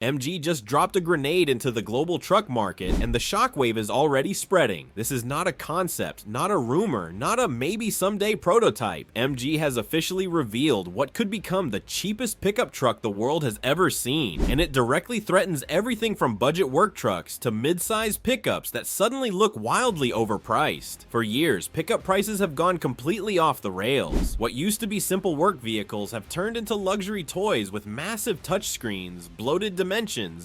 MG just dropped a grenade into the global truck market, and the shockwave is already spreading. This is not a concept, not a rumor, not a maybe someday prototype. MG has officially revealed what could become the cheapest pickup truck the world has ever seen, and it directly threatens everything from budget work trucks to mid-size pickups that suddenly look wildly overpriced. For years, pickup prices have gone completely off the rails. What used to be simple work vehicles have turned into luxury toys with massive touchscreens, bloated dimensions,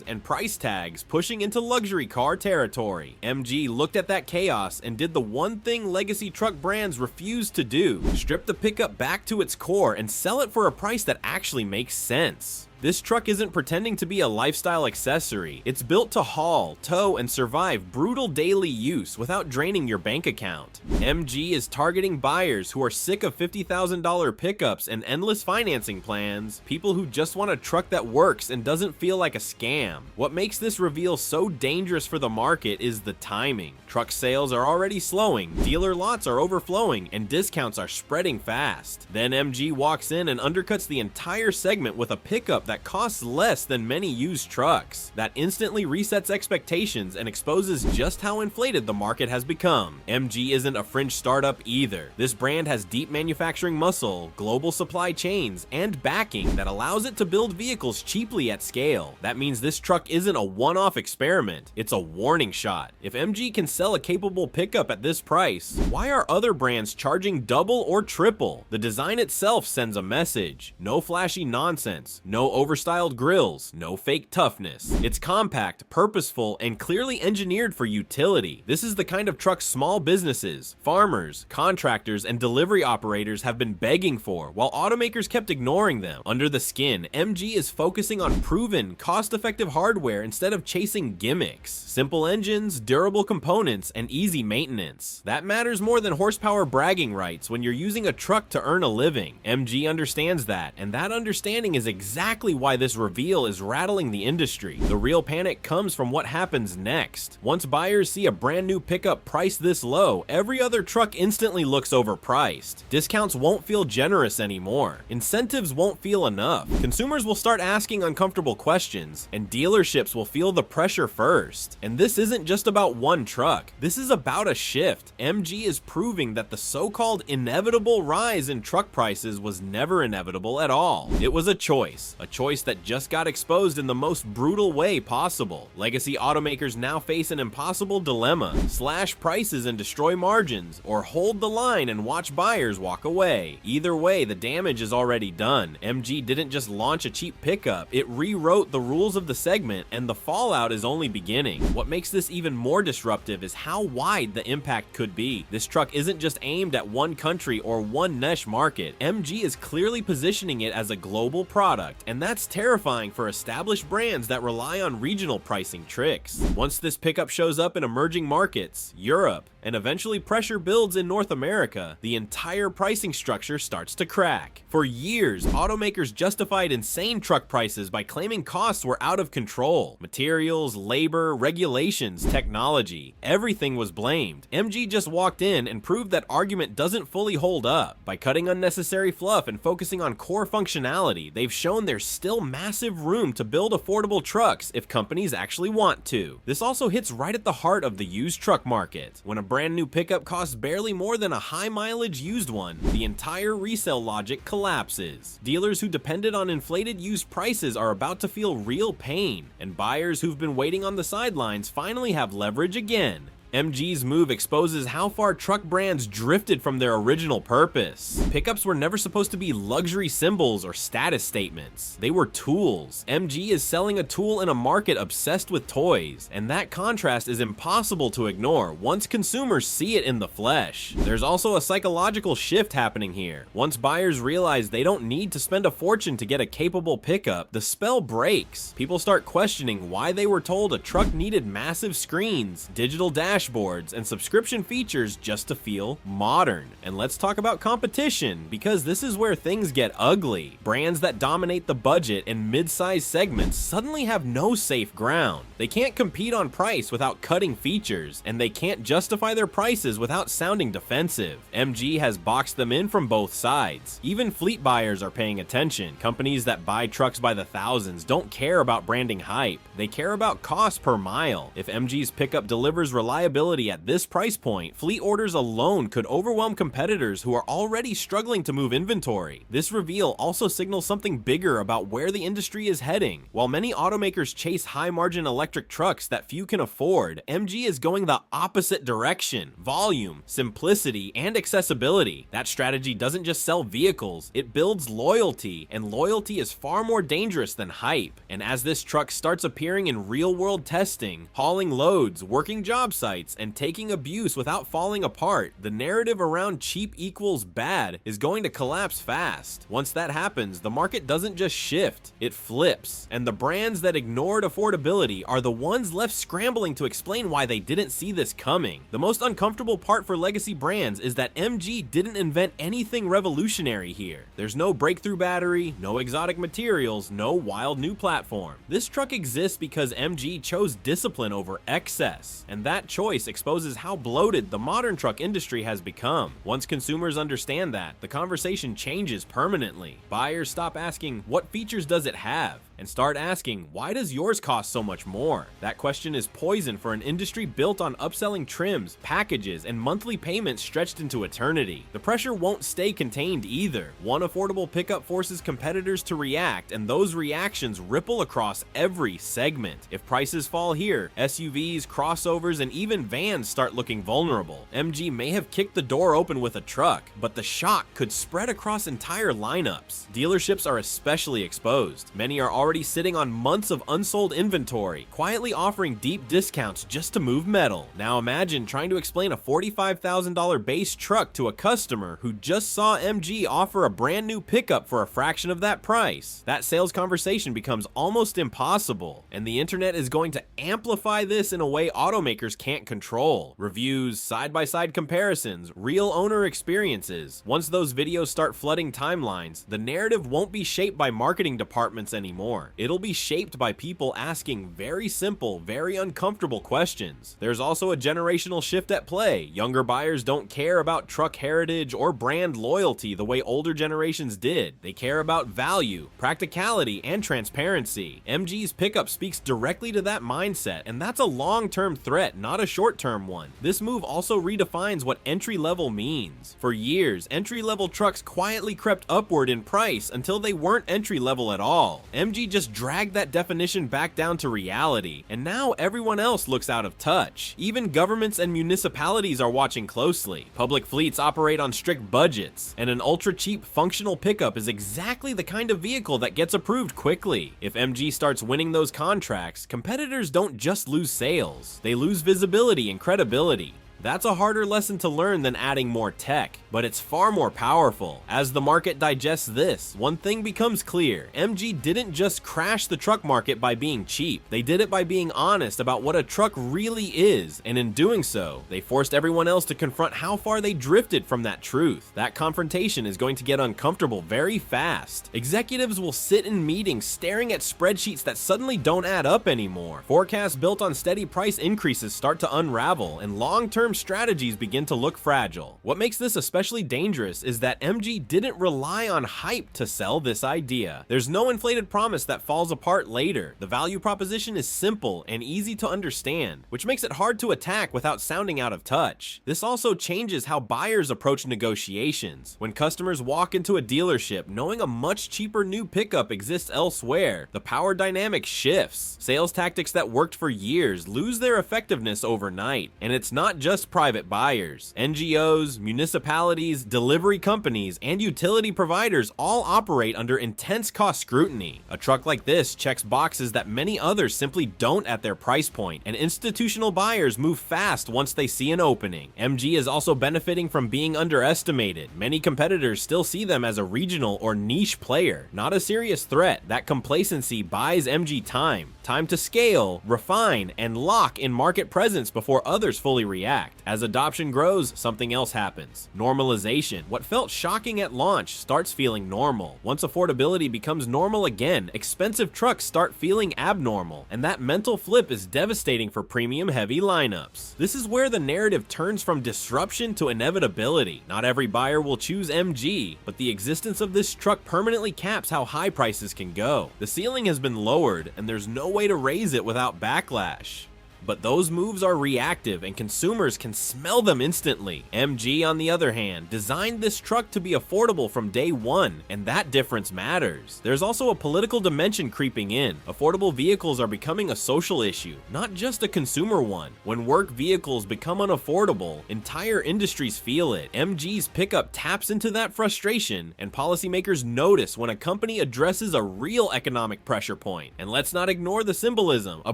and price tags pushing into luxury car territory. MG looked at that chaos and did the one thing legacy truck brands refuse to do: strip the pickup back to its core and sell it for a price that actually makes sense. This truck isn't pretending to be a lifestyle accessory. It's built to haul, tow, and survive brutal daily use without draining your bank account. MG is targeting buyers who are sick of $50,000 pickups and endless financing plans, people who just want a truck that works and doesn't feel like a scam. What makes this reveal so dangerous for the market is the timing. Truck sales are already slowing, dealer lots are overflowing, and discounts are spreading fast. Then MG walks in and undercuts the entire segment with a pickup that costs less than many used trucks. That instantly resets expectations and exposes just how inflated the market has become. MG isn't a fringe startup either. This brand has deep manufacturing muscle, global supply chains, and backing that allows it to build vehicles cheaply at scale. That means this truck isn't a one-off experiment, it's a warning shot. If MG can sell a capable pickup at this price, why are other brands charging double or triple? The design itself sends a message. No flashy nonsense, no overstyled grills, no fake toughness. It's compact, purposeful, and clearly engineered for utility. This is the kind of truck small businesses, farmers, contractors, and delivery operators have been begging for, while automakers kept ignoring them. Under the skin, MG is focusing on proven, cost-effective hardware instead of chasing gimmicks. Simple engines, durable components, and easy maintenance. That matters more than horsepower bragging rights when you're using a truck to earn a living. MG understands that, and that understanding is exactly why this reveal is rattling the industry. The real panic comes from what happens next. Once buyers see a brand new pickup priced this low, every other truck instantly looks overpriced. Discounts won't feel generous anymore. Incentives won't feel enough. Consumers will start asking uncomfortable questions, and dealerships will feel the pressure first. And this isn't just about one truck. This is about a shift. MG is proving that the so-called inevitable rise in truck prices was never inevitable at all. It was a choice that just got exposed in the most brutal way possible. Legacy automakers now face an impossible dilemma: slash prices and destroy margins, or hold the line and watch buyers walk away. Either way, the damage is already done. MG didn't just launch a cheap pickup, it rewrote the rules of the segment, and the fallout is only beginning. What makes this even more disruptive is how wide the impact could be. This truck isn't just aimed at one country or one niche market. MG is clearly positioning it as a global product, and that's terrifying for established brands that rely on regional pricing tricks. Once this pickup shows up in emerging markets, Europe, and eventually pressure builds in North America, the entire pricing structure starts to crack. For years, automakers justified insane truck prices by claiming costs were out of control. Materials, labor, regulations, technology, everything was blamed. MG just walked in and proved that argument doesn't fully hold up. By cutting unnecessary fluff and focusing on core functionality, they've shown there's still massive room to build affordable trucks if companies actually want to. This also hits right at the heart of the used truck market. When a brand new pickup costs barely more than a high mileage used one, the entire resale logic collapses. Dealers who depended on inflated used prices are about to feel real pain, and buyers who've been waiting on the sidelines finally have leverage again. MG's move exposes how far truck brands drifted from their original purpose. Pickups were never supposed to be luxury symbols or status statements. They were tools. MG is selling a tool in a market obsessed with toys, and that contrast is impossible to ignore once consumers see it in the flesh. There's also a psychological shift happening here. Once buyers realize they don't need to spend a fortune to get a capable pickup, the spell breaks. People start questioning why they were told a truck needed massive screens, digital dashboards, dashboards and subscription features just to feel modern. And let's talk about competition, because this is where things get ugly. Brands that dominate the budget and mid-size segments suddenly have no safe ground. They can't compete on price without cutting features, and they can't justify their prices without sounding defensive. MG has boxed them in from both sides. Even fleet buyers are paying attention. Companies that buy trucks by the thousands don't care about branding hype. They care about cost per mile. If MG's pickup delivers reliability at this price point, fleet orders alone could overwhelm competitors who are already struggling to move inventory. This reveal also signals something bigger about where the industry is heading. While many automakers chase high-margin electric trucks that few can afford, MG is going the opposite direction. Volume, simplicity, and accessibility. That strategy doesn't just sell vehicles, it builds loyalty, and loyalty is far more dangerous than hype. And as this truck starts appearing in real-world testing, hauling loads, working job sites, and taking abuse without falling apart, the narrative around cheap equals bad is going to collapse fast. Once that happens, the market doesn't just shift, it flips. And the brands that ignored affordability are the ones left scrambling to explain why they didn't see this coming. The most uncomfortable part for legacy brands is that MG didn't invent anything revolutionary here. There's no breakthrough battery, no exotic materials, no wild new platform. This truck exists because MG chose discipline over excess, and that choice exposes how bloated the modern truck industry has become. Once consumers understand that, the conversation changes permanently. Buyers stop asking, what features does it have? And start asking, why does yours cost so much more? That question is poison for an industry built on upselling trims, packages, and monthly payments stretched into eternity. The pressure won't stay contained either. One affordable pickup forces competitors to react, and those reactions ripple across every segment. If prices fall here, SUVs, crossovers, and even vans start looking vulnerable. MG may have kicked the door open with a truck, but the shock could spread across entire lineups. Dealerships are especially exposed. Many are already sitting on months of unsold inventory, quietly offering deep discounts just to move metal. Now imagine trying to explain a $45,000 base truck to a customer who just saw MG offer a brand new pickup for a fraction of that price. That sales conversation becomes almost impossible, and the internet is going to amplify this in a way automakers can't control. Reviews, side-by-side comparisons, real owner experiences. Once those videos start flooding timelines, the narrative won't be shaped by marketing departments anymore. It'll be shaped by people asking very simple, very uncomfortable questions. There's also a generational shift at play. Younger buyers don't care about truck heritage or brand loyalty the way older generations did. They care about value, practicality, and transparency. MG's pickup speaks directly to that mindset, and that's a long-term threat, not a short-term one. This move also redefines what entry-level means. For years, entry-level trucks quietly crept upward in price until they weren't entry-level at all. MG just dragged that definition back down to reality, and now everyone else looks out of touch. Even governments and municipalities are watching closely. Public fleets operate on strict budgets, and an ultra-cheap functional pickup is exactly the kind of vehicle that gets approved quickly. If MG starts winning those contracts, competitors don't just lose sales, they lose visibility and credibility. That's a harder lesson to learn than adding more tech, but it's far more powerful. As the market digests this, one thing becomes clear. MG didn't just crash the truck market by being cheap. They did it by being honest about what a truck really is, and in doing so, they forced everyone else to confront how far they drifted from that truth. That confrontation is going to get uncomfortable very fast. Executives will sit in meetings staring at spreadsheets that suddenly don't add up anymore. Forecasts built on steady price increases start to unravel, and long-term strategies begin to look fragile. What makes this especially dangerous is that MG didn't rely on hype to sell this idea. There's no inflated promise that falls apart later. The value proposition is simple and easy to understand, which makes it hard to attack without sounding out of touch. This also changes how buyers approach negotiations. When customers walk into a dealership knowing a much cheaper new pickup exists elsewhere, the power dynamic shifts. Sales tactics that worked for years lose their effectiveness overnight, and it's not just just private buyers. NGOs, municipalities, delivery companies, and utility providers all operate under intense cost scrutiny. A truck like this checks boxes that many others simply don't at their price point, and institutional buyers move fast once they see an opening. MG is also benefiting from being underestimated. Many competitors still see them as a regional or niche player, not a serious threat. That complacency buys MG time to scale, refine, and lock in market presence before others fully react. As adoption grows, something else happens. Normalization. What felt shocking at launch starts feeling normal. Once affordability becomes normal again, expensive trucks start feeling abnormal, and that mental flip is devastating for premium-heavy lineups. This is where the narrative turns from disruption to inevitability. Not every buyer will choose MG, but the existence of this truck permanently caps how high prices can go. The ceiling has been lowered, and there's no way to raise it without backlash. But those moves are reactive and consumers can smell them instantly. MG, on the other hand, designed this truck to be affordable from day one, and that difference matters. There's also a political dimension creeping in. Affordable vehicles are becoming a social issue, not just a consumer one. When work vehicles become unaffordable, entire industries feel it. MG's pickup taps into that frustration, and policymakers notice when a company addresses a real economic pressure point. And let's not ignore the symbolism. A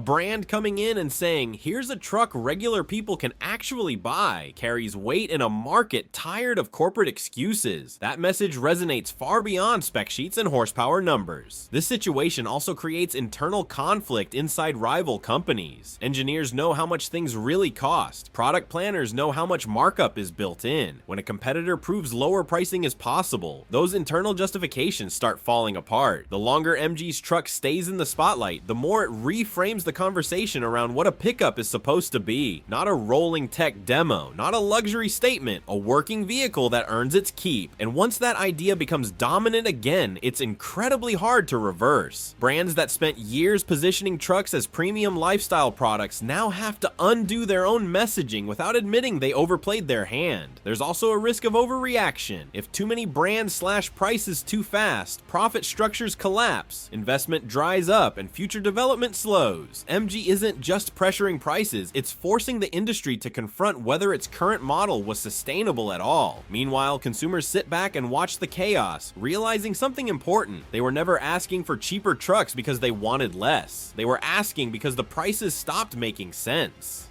brand coming in and saying, "Here's a truck regular people can actually buy," carries weight in a market tired of corporate excuses. That message resonates far beyond spec sheets and horsepower numbers. This situation also creates internal conflict inside rival companies. Engineers know how much things really cost. Product planners know how much markup is built in. When a competitor proves lower pricing is possible, those internal justifications start falling apart. The longer MG's truck stays in the spotlight, the more it reframes the conversation around what a pickup is supposed to be. Not a rolling tech demo, not a luxury statement, a working vehicle that earns its keep. And once that idea becomes dominant again, it's incredibly hard to reverse. Brands that spent years positioning trucks as premium lifestyle products now have to undo their own messaging without admitting they overplayed their hand. There's also a risk of overreaction. If too many brands slash prices too fast, profit structures collapse, investment dries up, and future development slows. MG isn't just pressuring prices, it's forcing the industry to confront whether its current model was sustainable at all. Meanwhile, consumers sit back and watch the chaos, realizing something important. They were never asking for cheaper trucks because they wanted less. They were asking because the prices stopped making sense.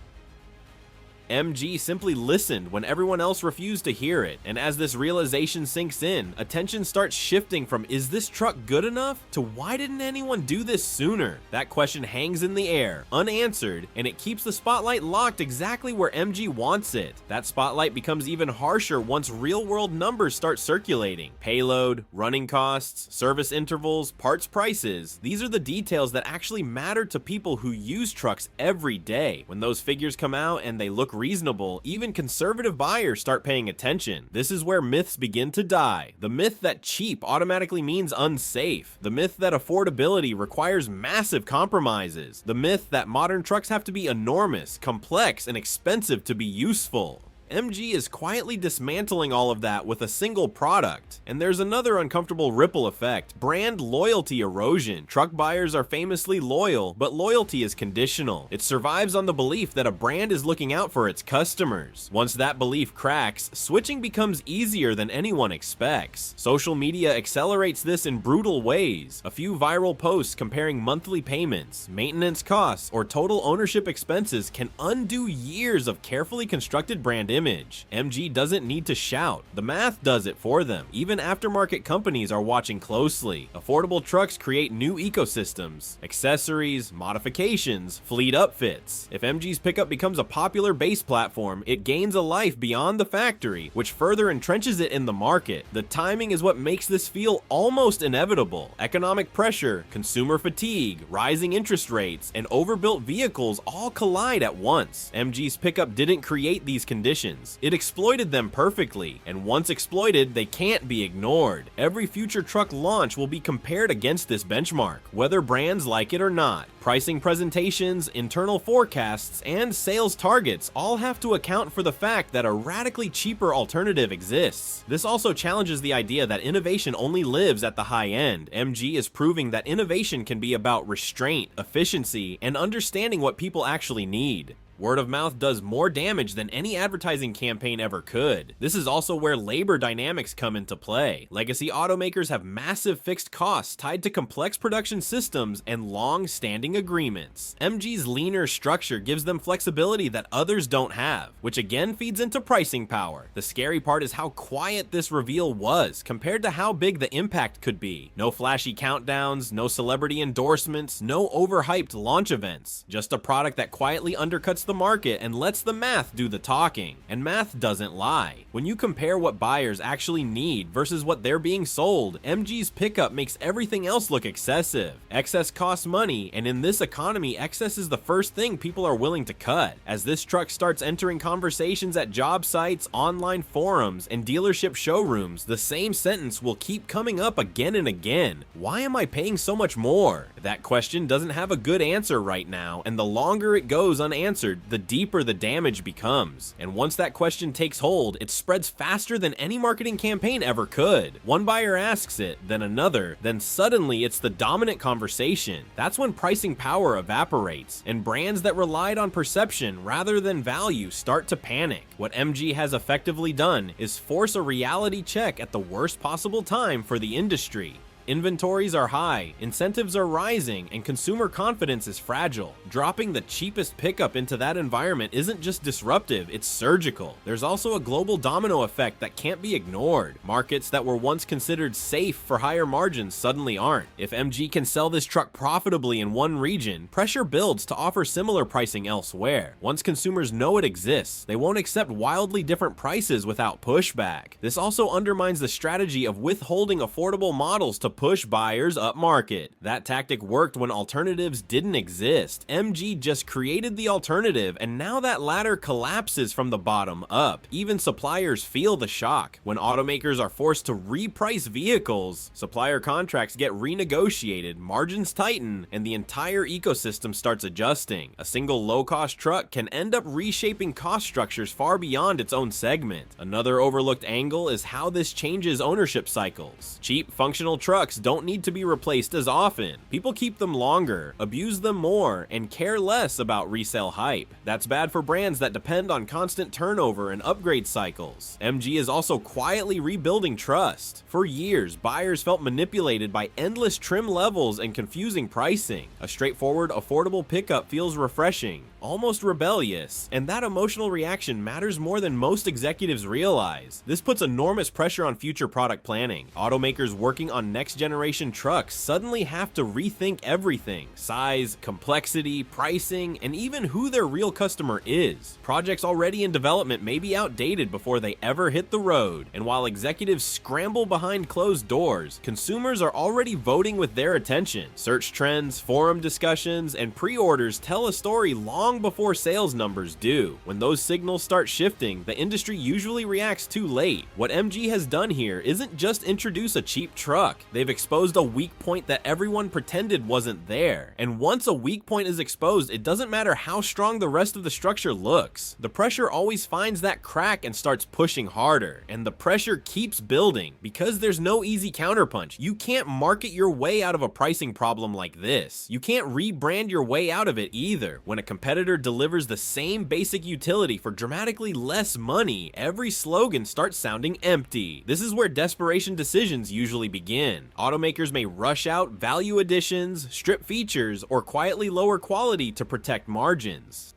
MG simply listened when everyone else refused to hear it, and as this realization sinks in, attention starts shifting from "is this truck good enough?" to "why didn't anyone do this sooner?" That question hangs in the air, unanswered, and it keeps the spotlight locked exactly where MG wants it. That spotlight becomes even harsher once real-world numbers start circulating. Payload, running costs, service intervals, parts prices, these are the details that actually matter to people who use trucks every day. When those figures come out and they look reasonable, even conservative buyers start paying attention. This is where myths begin to die. The myth that cheap automatically means unsafe. The myth that affordability requires massive compromises. The myth that modern trucks have to be enormous, complex, and expensive to be useful. MG is quietly dismantling all of that with a single product. And there's another uncomfortable ripple effect: brand loyalty erosion. Truck buyers are famously loyal, but loyalty is conditional. It survives on the belief that a brand is looking out for its customers. Once that belief cracks, switching becomes easier than anyone expects. Social media accelerates this in brutal ways. A few viral posts comparing monthly payments, maintenance costs, or total ownership expenses can undo years of carefully constructed brand image. MG doesn't need to shout. The math does it for them. Even aftermarket companies are watching closely. Affordable trucks create new ecosystems, accessories, modifications, fleet upfits. If MG's pickup becomes a popular base platform, it gains a life beyond the factory, which further entrenches it in the market. The timing is what makes this feel almost inevitable. Economic pressure, consumer fatigue, rising interest rates, and overbuilt vehicles all collide at once. MG's pickup didn't create these conditions. It exploited them perfectly, and once exploited, they can't be ignored. Every future truck launch will be compared against this benchmark, whether brands like it or not. Pricing presentations, internal forecasts, and sales targets all have to account for the fact that a radically cheaper alternative exists. This also challenges the idea that innovation only lives at the high end. MG is proving that innovation can be about restraint, efficiency, and understanding what people actually need. Word of mouth does more damage than any advertising campaign ever could. This is also where labor dynamics come into play. Legacy automakers have massive fixed costs tied to complex production systems and long-standing agreements. MG's leaner structure gives them flexibility that others don't have, which again feeds into pricing power. The scary part is how quiet this reveal was compared to how big the impact could be. No flashy countdowns, no celebrity endorsements, no overhyped launch events. Just a product that quietly undercuts the market and lets the math do the talking. And math doesn't lie. When you compare what buyers actually need versus what they're being sold, MG's pickup makes everything else look excessive. Excess costs money, and in this economy, excess is the first thing people are willing to cut. As this truck starts entering conversations at job sites, online forums, and dealership showrooms, the same sentence will keep coming up again and again. Why am I paying so much more? That question doesn't have a good answer right now, and the longer it goes unanswered, the deeper the damage becomes. And once that question takes hold, it spreads faster than any marketing campaign ever could. One buyer asks it, then another, then suddenly it's the dominant conversation. That's when pricing power evaporates, and brands that relied on perception rather than value start to panic. What MG has effectively done is force a reality check at the worst possible time for the industry. Inventories are high, incentives are rising, and consumer confidence is fragile. Dropping the cheapest pickup into that environment isn't just disruptive, it's surgical. There's also a global domino effect that can't be ignored. Markets that were once considered safe for higher margins suddenly aren't. If MG can sell this truck profitably in one region, pressure builds to offer similar pricing elsewhere. Once consumers know it exists, they won't accept wildly different prices without pushback. This also undermines the strategy of withholding affordable models to push buyers up market. That tactic worked when alternatives didn't exist. MG just created the alternative, and now that ladder collapses from the bottom up. Even suppliers feel the shock. When automakers are forced to reprice vehicles, supplier contracts get renegotiated, margins tighten, and the entire ecosystem starts adjusting. A single low-cost truck can end up reshaping cost structures far beyond its own segment. Another overlooked angle is how this changes ownership cycles. Cheap, functional trucks don't need to be replaced as often. People keep them longer, abuse them more, and care less about resale hype. That's bad for brands that depend on constant turnover and upgrade cycles. MG is also quietly rebuilding trust. For years, buyers felt manipulated by endless trim levels and confusing pricing. A straightforward, affordable pickup feels refreshing, almost rebellious, and that emotional reaction matters more than most executives realize. This puts enormous pressure on future product planning. Automakers working on next-generation trucks suddenly have to rethink everything: size, complexity, pricing, and even who their real customer is. Projects already in development may be outdated before they ever hit the road, and while executives scramble behind closed doors, consumers are already voting with their attention. Search trends, forum discussions, and pre-orders tell a story long before sales numbers do. When those signals start shifting, the industry usually reacts too late. What MG has done here isn't just introduce a cheap truck. They've exposed a weak point that everyone pretended wasn't there. And once a weak point is exposed, it doesn't matter how strong the rest of the structure looks. The pressure always finds that crack and starts pushing harder. And the pressure keeps building because there's no easy counterpunch. You can't market your way out of a pricing problem like this. You can't rebrand your way out of it either. When a competitor delivers the same basic utility for dramatically less money, every slogan starts sounding empty. This is where desperation decisions usually begin. Automakers may rush out value additions, strip features, or quietly lower quality to protect margins.